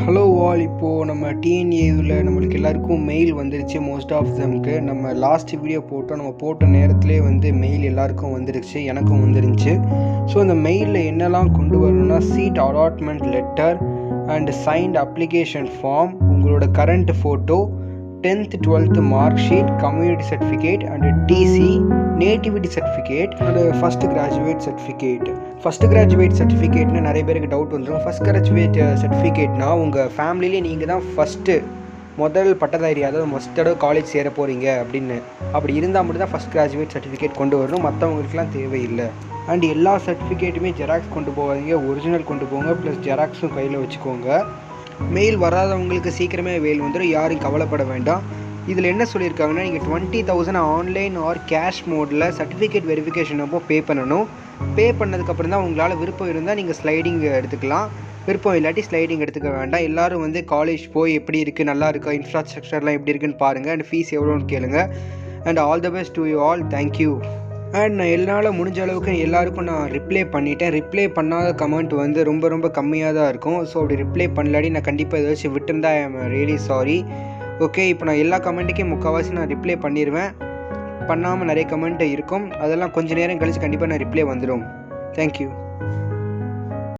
Hello all. இப்போது நம்ம TNAUவில் நம்மளுக்கு எல்லாருக்கும் மெயில் வந்துருச்சு. மோஸ்ட் ஆஃப் தம்க்கு நம்ம லாஸ்ட் வீடியோ போட்டோம். நம்ம போட்ட நேரத்திலே வந்து மெயில் எல்லாருக்கும் வந்துருச்சு, எனக்கும் வந்துருந்துச்சு. ஸோ இந்த மெயிலில் என்னெல்லாம் கொண்டு வரணும்னா, seat allotment letter and signed application form, உங்களோட current photo, 10th 12th mark sheet, community certificate and TC, nativity certificate and first graduate certificate. First graduate சர்டிஃபிகேட்னு நிறைய பேருக்கு டவுட் வந்துடும். ஃபஸ்ட் கிராஜுவேட் சர்டிஃபிகேட்னா உங்கள் ஃபேமிலியிலே நீங்கள் தான் முதல் பட்டதாரி, அதாவது ஃபஸ்ட் தடவை காலேஜ் சேர போகிறீங்க அப்படின்னு. அப்படி இருந்தால் மட்டும் தான் ஃபஸ்ட் கிராஜுவேட் சர்டிஃபிகேட் கொண்டு வரணும், மற்றவங்களுக்குலாம் தேவையில்லை. அண்ட் எல்லா சர்டிஃபிகேட்டுமே ஜெராக்ஸ் கொண்டு போகாதீங்க, ஒரிஜினல் கொண்டு போங்க, ப்ளஸ் ஜெராக்ஸும் கையில் வச்சுக்கோங்க. மெயில் வராதவங்களுக்கு சீக்கிரமே மெயில் வந்துடும், யாரும் கவலைப்பட வேண்டாம். இதில் என்ன சொல்லியிருக்காங்கன்னா, நீங்கள் 20,000 ஆன்லைன் ஆர் கேஷ் மோடில் சர்டிஃபிகேட் வெரிஃபிகேஷன் அப்போ பே பண்ணணும். பே பண்ணதுக்கப்புறம் தான் உங்களால் விருப்பம் இருந்தால் நீங்கள் ஸ்லைடிங் எடுத்துக்கலாம், விருப்பம் இல்லாட்டி ஸ்லைடிங் எடுத்துக்க வேண்டாம். எல்லோரும் வந்து காலேஜ் போய் எப்படி இருக்குது, நல்லா இருக்கா, இன்ஃப்ராஸ்ட்ரக்சர்லாம் எப்படி இருக்குன்னு பாருங்கள், அண்ட் ஃபீஸ் எவ்வளோன்னு கேளுங்க. And all the best to you all. Thank you. And நான் என்னால் முடிஞ்ச அளவுக்கு எல்லாருக்கும் நான் ரிப்ளை பண்ணிட்டேன். ரிப்ளை பண்ணாத கமெண்ட் வந்து ரொம்ப கம்மியாக தான் இருக்கும். ஸோ அப்படி ரிப்ளை பண்ணலாடி நான் கண்டிப்பாக ஏதாச்சும் விட்டுருந்தா I am really sorry. Okay, இப்போ நான் எல்லா கமெண்ட்டுக்கும் முக்கால்வாசி நான் ரிப்ளை பண்ணிடுவேன். பண்ணாமல் நிறைய கமெண்ட் இருக்கும், அதெல்லாம் கொஞ்சம் நேரம் கழித்து கண்டிப்பாக நான் ரிப்ளை வந்துடும். தேங்க்யூ.